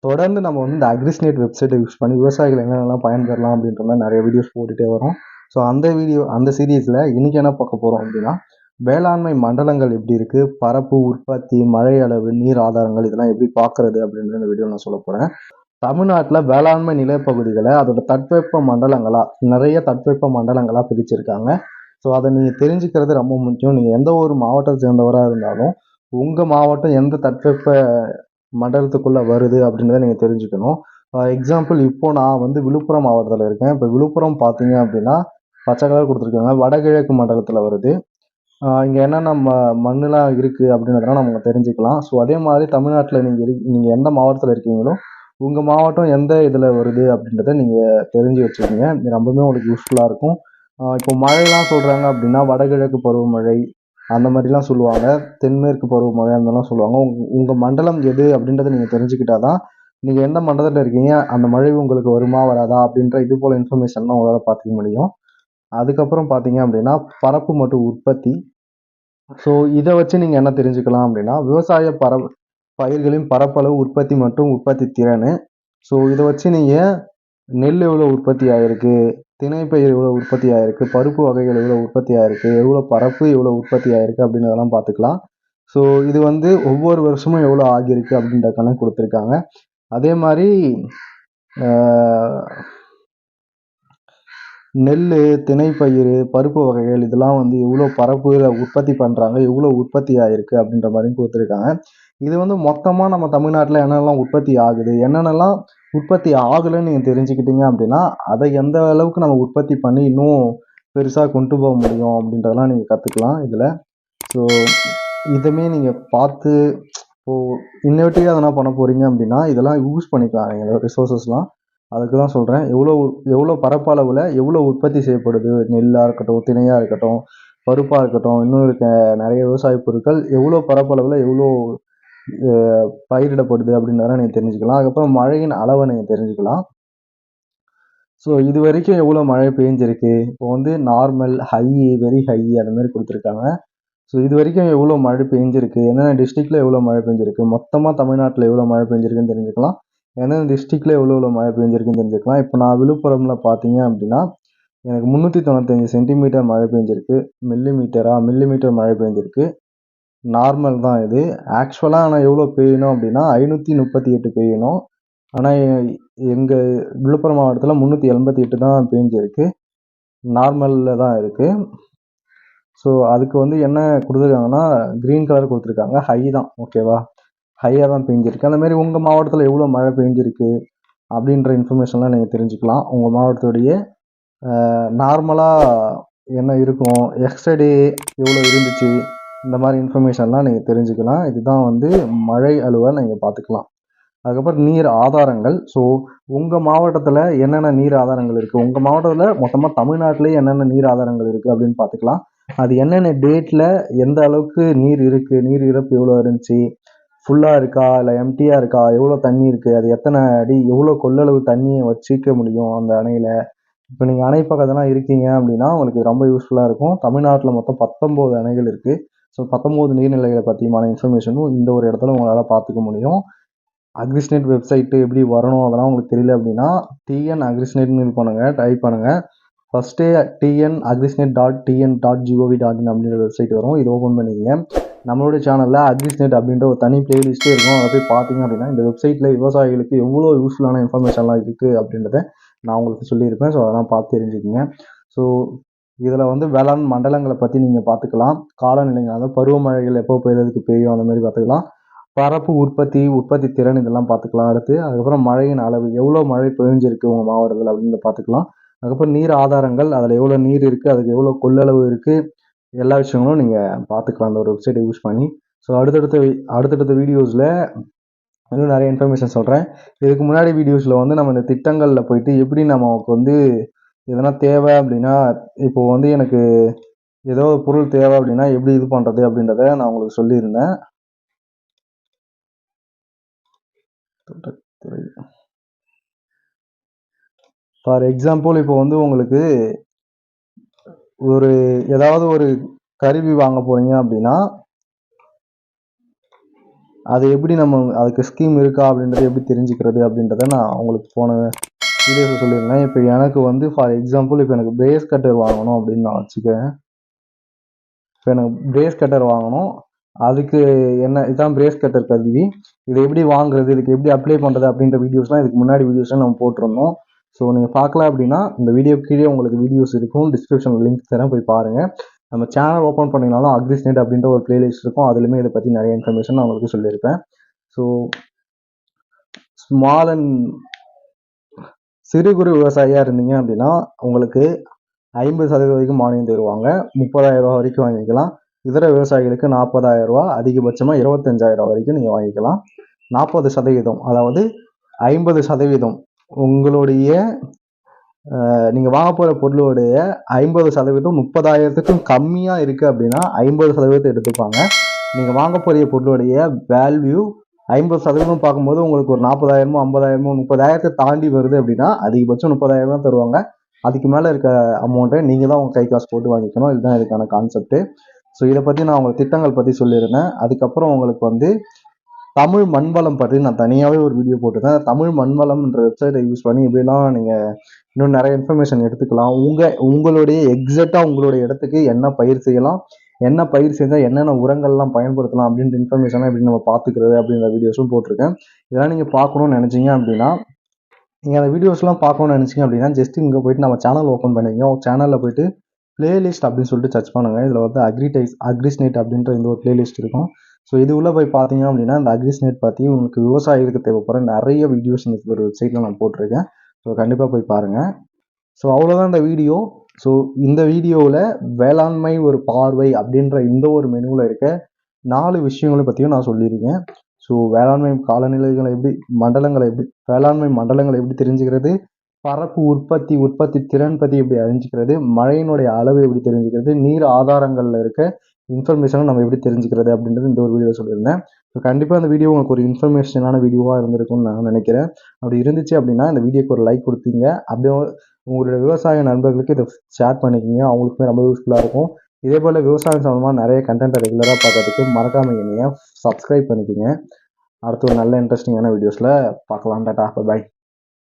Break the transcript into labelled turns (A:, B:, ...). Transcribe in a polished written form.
A: தொடர்ந்து நம்ம வந்து இந்த அக்ரிஸ்நெட் வெப்சைட்டை யூஸ் பண்ணி விவசாயிகள் என்னென்னலாம் பயன்பெறலாம் அப்படின்ற மாதிரி நிறைய வீடியோஸ் போட்டுகிட்டே வரும். ஸோ அந்த சீரீஸில் இன்னைக்கு என்ன பார்க்க போகிறோம் அப்படின்னா, வேளாண்மை மண்டலங்கள் எப்படி இருக்குது, பரப்பு, உற்பத்தி, மழை அளவு, நீர் ஆதாரங்கள் இதெல்லாம் எப்படி பார்க்கறது அப்படின்ற இந்த வீடியோ நான் சொல்ல போகிறேன். தமிழ்நாட்டில் வேளாண்மை நிலப்பகுதிகளை அதோட தட்பவெப்ப மண்டலங்களா நிறைய தட்பவெப்ப மண்டலங்களா பிரிச்சிருக்காங்க. ஸோ அதை நீங்கள் தெரிஞ்சுக்கிறது ரொம்ப முக்கியம். நீங்கள் எந்த ஒரு மாவட்டத்தை சேர்ந்தவராக இருந்தாலும் உங்கள் மாவட்டம் எந்த தட்பவெப்ப மண்டலத்துக்குள்ளே வருது அப்படின்றத நீங்கள் தெரிஞ்சுக்கணும். எக்ஸாம்பிள் இப்போ நான் வந்து விழுப்புரம் மாவட்டத்தில் இருக்கேன். இப்போ விழுப்புரம் பார்த்தீங்க அப்படின்னா பச்சை கலர் கொடுத்துருக்காங்க, வடகிழக்கு மண்டலத்தில் வருது. இங்கே என்னென்ன மண்ணுலாம் இருக்குது அப்படின்றதெல்லாம் நம்ம தெரிஞ்சுக்கலாம். ஸோ அதே மாதிரி தமிழ்நாட்டில் நீங்கள் எந்த மாவட்டத்தில் இருக்கீங்களோ உங்கள் மாவட்டம் எந்த இதில் வருது அப்படின்றத நீங்கள் தெரிஞ்சு வச்சுக்கோங்க. இது ரொம்பவுமே உங்களுக்கு யூஸ்ஃபுல்லாக இருக்கும். இப்போ மழைலாம் சொல்கிறாங்க அப்படின்னா வடகிழக்கு பருவமழை அந்த மாதிரிலாம் சொல்லுவாங்க, தென்மேற்கு பருவமழை அந்த மாதிரிலாம் சொல்லுவாங்க. உங்கள் மண்டலம் எது அப்படின்றத நீங்கள் தெரிஞ்சுக்கிட்டாதான் நீங்கள் எந்த மண்டலத்தில் இருக்கீங்க, அந்த மழை உங்களுக்கு வருமா வராதா அப்படின்ற இது போல் இன்ஃபர்மேஷன்லாம் உங்களால் பார்த்துக்க முடியும். அதுக்கப்புறம் பார்த்தீங்க அப்படின்னா பரப்பு மற்றும் உற்பத்தி. ஸோ இதை வச்சு நீங்கள் என்ன தெரிஞ்சுக்கலாம் அப்படின்னா விவசாய பயிர்களின் பரப்பளவு, உற்பத்தி மற்றும் உற்பத்தி திறன். ஸோ இதை வச்சு நீங்கள் நெல் எவ்வளோ உற்பத்தி ஆகிருக்கு, திணைப்பயிர் எவ்வளோ உற்பத்தி ஆகிருக்கு, பருப்பு வகைகள் எவ்வளோ உற்பத்தி ஆகிருக்கு, எவ்வளோ பரப்பு எவ்வளோ உற்பத்தி ஆகிருக்கு அப்படின்றதெல்லாம் பார்த்துக்கலாம். ஸோ இது வந்து ஒவ்வொரு வருஷமும் எவ்வளோ ஆகியிருக்கு அப்படின்ற கணக்கு கொடுத்துருக்காங்க. அதே மாதிரி நெல், திணைப்பயிர், பருப்பு வகைகள் இதெல்லாம் வந்து எவ்வளோ பரப்புல உற்பத்தி பண்ணுறாங்க, எவ்வளோ உற்பத்தி ஆகிருக்கு அப்படின்ற மாதிரியும் கொடுத்துருக்காங்க. இது வந்து மொத்தமாக நம்ம தமிழ்நாட்டில் என்னென்னலாம் உற்பத்தி ஆகுது, என்னென்னலாம் உற்பத்தி ஆகலைன்னு நீங்கள் தெரிஞ்சுக்கிட்டீங்க அப்படின்னா அதை எந்த அளவுக்கு நம்ம உற்பத்தி பண்ணி இன்னும் பெருசாக கொண்டு போக முடியும் அப்படின்றதெல்லாம் நீங்கள் கற்றுக்கலாம் இதில். ஸோ இதுவுமே நீங்கள் பார்த்து இப்போது இன்னோவேட்டிவாக எதனா பண்ண போகிறீங்க அப்படின்னா இதெல்லாம் யூஸ் பண்ணிக்கலாம் எங்களோட ரிசோர்ஸஸ்லாம். அதுக்கு தான் சொல்கிறேன். எவ்வளோ பரப்பளவில் எவ்வளோ உற்பத்தி செய்யப்படுது, நெல்லாக இருக்கட்டும், திணையாக இருக்கட்டும், பருப்பாக இருக்கட்டும், இன்னும் இருக்க நிறைய விவசாய பொருட்கள் எவ்வளோ பரப்பளவில் எவ்வளோ பயிரிடப்படுது அப்படின்றத நீங்கள் தெரிஞ்சுக்கலாம். அதுக்கப்புறம் மழையின் அளவை நீங்கள் தெரிஞ்சுக்கலாம். ஸோ இது வரைக்கும் எவ்வளோ மழை பெஞ்சிருக்கு, இப்போ வந்து நார்மல், ஹை, வெரி ஹை அந்த மாதிரி கொடுத்துருக்காங்க. ஸோ இது வரைக்கும் எவ்வளோ மழை பெஞ்சிருக்கு, என்னென்ன டிஸ்ட்ரிக்டில் எவ்வளோ மழை பெஞ்சிருக்கு, மொத்தமாக தமிழ்நாட்டில் எவ்வளோ மழை பெஞ்சிருக்குன்னு தெரிஞ்சுக்கலாம். எந்தெந்த டிஸ்ட்ரிக்டில் எவ்வளோ மழை பெஞ்சிருக்குன்னு தெரிஞ்சுக்கலாம். இப்போ நான் விழுப்புரமில் பார்த்தீங்க அப்படின்னா எனக்கு 395 சென்டிமீட்டர் மழை பெஞ்சிருக்கு. மில்லிமீட்டர் மழை பெஞ்சிருக்கு. நார்மல் தான் இது. ஆக்சுவலாக ஆனால் எவ்வளோ பெய்யணும் அப்படின்னா 538 பெய்யணும். ஆனால் எங்கள் விழுப்புரம் மாவட்டத்தில் 388 தான் பெஞ்சிருக்கு. நார்மலில் தான் இருக்குது. ஸோ அதுக்கு வந்து என்ன கொடுத்துருக்காங்கன்னா க்ரீன் கலர் கொடுத்துருக்காங்க, ஹை தான். ஓகேவா, ஹையாக தான் பெஞ்சிருக்கு. அந்தமாரி உங்கள் மாவட்டத்தில் எவ்வளோ மழை பெஞ்சிருக்கு அப்படின்ற இன்ஃபர்மேஷன்லாம் நீங்கள் தெரிஞ்சுக்கலாம். உங்கள் மாவட்டத்துடைய நார்மலாக என்ன இருக்கும், எக்ஸ்டர்டே எவ்வளோ இருந்துச்சு, இந்த மாதிரி இன்ஃபர்மேஷன்லாம் நீங்கள் தெரிஞ்சுக்கலாம். இதுதான் வந்து மழை அளவை நீங்கள் பார்த்துக்கலாம். அதுக்கப்புறம் நீர் ஆதாரங்கள். ஸோ உங்கள் மாவட்டத்தில் என்னென்ன நீர் ஆதாரங்கள் இருக்குது, உங்கள் மாவட்டத்தில் மொத்தமாக தமிழ்நாட்டிலே என்னென்ன நீர் ஆதாரங்கள் இருக்குது அப்படின்னு பார்த்துக்கலாம். அது என்னென்ன டேட்டில் எந்த அளவுக்கு நீர் இருக்குது, நீர் இறப்பு எவ்வளோ இருந்துச்சு, ஃபுல்லாக இருக்கா இல்லை எம்டியாக இருக்கா, எவ்வளோ தண்ணி இருக்குது, அது எத்தனை அடி, எவ்வளோ கொள்ளளவு தண்ணியை வச்சிக்க முடியும் அந்த அணையில். இப்போ நீங்கள் அணை பக்கத்துலாம் இருக்கீங்க அப்படின்னா உங்களுக்கு ரொம்ப யூஸ்ஃபுல்லாக இருக்கும். தமிழ்நாட்டில் மொத்தம் 19 அணைகள் இருக்குது. ஸோ 19 நீர்நிலைகளை பற்றியுமான இன்ஃபர்மேஷனும் இந்த ஒரு இடத்துல உங்களால் பார்த்துக்க முடியும். அக்ரிஸ்நெட் வெப்சைட்டு எப்படி வரணும் அதெல்லாம் உங்களுக்கு தெரியல அப்படின்னா டிஎன் அக்ரிஸ்நெட்னு இது பண்ணுங்கள், டைப் பண்ணுங்கள். ஃபஸ்ட்டே tn.agrisnet.tn.gov.in அப்படின்ற வெப்சைட் வரும். இது ஓப்பன் பண்ணிக்கங்க. நம்மளுடைய சேனலில் அக்ரிஸ்நெட் அப்படின்ற ஒரு தனி பிளேலிஸ்ட்டே இருக்கும். அதை போய் பார்த்தீங்க அப்படின்னா இந்த வெப்சைட்டில் விவசாயிகளுக்கு எவ்வளோ யூஸ்ஃபுல்லான இன்ஃபர்மேஷன்லாம் இருக்குது அப்படின்றத நான் உங்களுக்கு சொல்லியிருப்பேன். ஸோ அதெல்லாம் பார்த்து தெரிஞ்சுக்கிங்க. ஸோ இதில் வந்து வேளாண் மண்டலங்களை பற்றி நீங்கள் பார்த்துக்கலாம். காலநிலைங்க, அதாவது பருவமழைகள் எப்போ பெய்யறதுக்கு பெய்யும் அந்த மாதிரி பார்த்துக்கலாம். பரப்பு, உற்பத்தி திறன் இதெல்லாம் பார்த்துக்கலாம். அதுக்கப்புறம் மழையின் அளவு, எவ்வளோ மழை பெய்ஞ்சிருக்கு உங்கள் மாவட்டத்தில் அப்படின்னு பார்த்துக்கலாம். அதுக்கப்புறம் நீர் ஆதாரங்கள், அதில் எவ்வளோ நீர் இருக்குது, அதுக்கு எவ்வளோ கொள்ளளவு இருக்குது, எல்லா விஷயங்களும் நீங்கள் பார்த்துக்கலாம் அந்த ஒரு வெப்சைட்டை யூஸ் பண்ணி. ஸோ அடுத்தடுத்த வீடியோஸில் இன்னும் நிறைய இன்ஃபர்மேஷன் சொல்கிறேன். இதுக்கு முன்னாடி வீடியோஸில் வந்து நம்ம இந்த திட்டங்களில் போயிட்டு எப்படி நமக்கு வந்து எதனா தேவை அப்படின்னா, இப்போது வந்து எனக்கு ஏதோ ஒரு பொருள் தேவை அப்படின்னா எப்படி இது பண்ணுறது அப்படின்றத நான் உங்களுக்கு சொல்லியிருந்தேன். ஃபார் எக்ஸாம்பிள் இப்போ வந்து உங்களுக்கு ஏதாவது ஒரு கருவி வாங்க போறீங்க அப்படின்னா அது எப்படி நம்ம அதுக்கு ஸ்கீம் இருக்கா அப்படின்றத எப்படி தெரிஞ்சுக்கிறது அப்படின்றத நான் உங்களுக்கு போன வீடியோஸில் சொல்லியிருந்தேன். இப்போ எனக்கு வந்து ஃபார் எக்ஸாம்பிள் இப்போ எனக்கு பிரேஸ் கட்டர் வாங்கணும் அப்படின்னு நான் வச்சுக்கிறேன். இப்போ எனக்கு பிரேஸ் கட்டர் வாங்கணும். அதுக்கு என்ன இதுதான் பிரேஸ் கட்டர் கருவி. இதை எப்படி வாங்குறது, இதுக்கு எப்படி அப்ளை பண்ணுறது அப்படின்ற வீடியோஸ்லாம் இதுக்கு முன்னாடி வீடியோஸ்லாம் நம்ம போட்டிருந்தோம். ஸோ நீங்கள் பார்க்கலாம் அப்படின்னா இந்த வீடியோ கீழே உங்களுக்கு வீடியோஸ் இருக்கும், டிஸ்கிரிப்ஷனில் லிங்க் தரேன், போய் பாருங்கள். நம்ம சேனல் ஓப்பன் பண்ணிங்கனாலும் அக்ரிஸ்நெட் அப்படின்ற ஒரு பிளேலிஸ்ட் இருக்கும், அதுலேயுமே இதை பற்றி நிறைய இன்ஃபர்மேஷன் நான் உங்களுக்கு சொல்லியிருப்பேன். ஸோ ஸ்மால் அண்ட் சிறு குறு விவசாயியாக இருந்தீங்க அப்படின்னா உங்களுக்கு 50% வரைக்கும் மானியம் தருவாங்க. 30,000 ரூபா வரைக்கும் வாங்கிக்கலாம். இதர விவசாயிகளுக்கு 40,000 ரூபா, அதிகபட்சமாக 25,000 வரைக்கும் நீங்கள் வாங்கிக்கலாம். 40%, அதாவது 50% உங்களுடைய நீங்கள் வாங்க போகிற பொருளுடைய 50% 30,000க்கும் கம்மியாக இருக்குது அப்படின்னா 50% எடுத்துப்பாங்க. நீங்கள் வாங்க போகிற பொருளுடைய வேல்யூ 50% பார்க்கும்போது உங்களுக்கு ஒரு 40,000 50,000 30,000 தாண்டி வருது அப்படின்னா அதிகபட்சம் 30,000 தான் தருவாங்க. அதுக்கு மேலே இருக்க அமௌண்ட்டை நீங்கள் தான் உங்கள் கை காசு போட்டு வாங்கிக்கணும். இதுதான் இதுக்கான கான்செப்ட்டு. ஸோ இதை பற்றி நான் உங்களுக்கு திட்டங்கள் பற்றி சொல்லியிருந்தேன். அதுக்கப்புறம் உங்களுக்கு வந்து தமிழ் மண்வளம் பற்றி நான் தனியாகவே ஒரு வீடியோ போட்டிருந்தேன். தமிழ் மண்வளம்ன்ற வெப்சைட்டை யூஸ் பண்ணி இப்படிலாம் நீங்கள் இன்னும் நிறைய இன்ஃபர்மேஷன் எடுத்துக்கலாம். உங்களுடைய எக்ஸாக்டாக உங்களுடைய இடத்துக்கு என்ன பயிர் செய்யலாம், என்ன பயிர் செஞ்சால் என்னென்ன உரங்கள்லாம் பயன்படுத்தலாம் அப்படின்ற இன்ஃபர்மேஷனை எப்படி நம்ம பார்த்துக்கிறது அப்படின்ற வீடியோஸும் போட்டிருக்கேன். இதெல்லாம் நீங்கள் பார்க்கணும்னு நினச்சிங்க அப்படின்னா, நீங்கள் அந்த வீடியோஸ்லாம் பார்க்கணும்னு நினச்சிங்க அப்படின்னா ஜஸ்ட் இங்கே போய்ட்டு நம்ம சேனல் ஓப்பன் பண்ணிங்க. சேனலில் போய்ட்டு பிளேலிஸ்ட் அப்படின்னு சொல்லிட்டு சர்ச் பண்ணுங்கள். இதில் வந்து அக்ரிஸ்நெட் அப்படின்ற இந்த ஒரு பிளேலிஸ்ட் இருக்கும். ஸோ இது உள்ளே போய் பார்த்தீங்க அப்படின்னா இந்த அக்ரிஸ்நெட் பற்றி உங்களுக்கு விவசாயிகளுக்கு தேவைப்படுற நிறைய வீடியோஸ் இந்த ஒரு வெப்சைட்டில் நான் போட்டிருக்கேன். ஸோ கண்டிப்பாக போய் பாருங்கள். ஸோ அவ்வளோதான் இந்த வீடியோ. ஸோ இந்த வீடியோவில் வேளாண்மை ஒரு பார்வை அப்படின்ற இந்த ஒரு மெனுவில் இருக்க 4 விஷயங்களை பற்றியும் நான் சொல்லியிருக்கேன். ஸோ வேளாண்மை காலநிலைகளை வேளாண்மை மண்டலங்களை எப்படி தெரிஞ்சுக்கிறது, பரப்பு உற்பத்தி திறன் பற்றி எப்படி அறிஞ்சிக்கிறது, மழையினுடைய அளவு எப்படி தெரிஞ்சுக்கிறது, நீர் ஆதாரங்களில் இருக்க இன்ஃபர்மேஷனை நம்ம எப்படி தெரிஞ்சுக்கிறது அப்படின்றது இந்த ஒரு வீடியோ சொல்லியிருந்தேன். ஸோ கண்டிப்பாக அந்த வீடியோ உங்களுக்கு ஒரு இன்ஃபர்மேஷனான வீடியோவாக இருந்திருக்கும்னு நான் நினைக்கிறேன். அப்படி இருந்துச்சு அப்படின்னா இந்த வீடியோக்கு ஒரு லைக் கொடுத்தீங்க. அப்படியே உங்களுடைய விவசாய நண்பர்களுக்கு இதை ஷேர் பண்ணிக்கிங்க, அவங்களுக்குமே ரொம்ப யூஸ்ஃபுல்லாக இருக்கும். இதே போல் விவசாயம் சம்பந்தமாக நிறைய கண்டென்ட்டை ரெகுலராக பார்க்கறதுக்கு மறக்காமல் என்னைய சப்ஸ்கிரைப் பண்ணிக்கோங்க. அடுத்து ஒரு நல்ல இன்ட்ரெஸ்டிங்கான வீடியோஸில் பார்க்கலாம். டாடா, பை.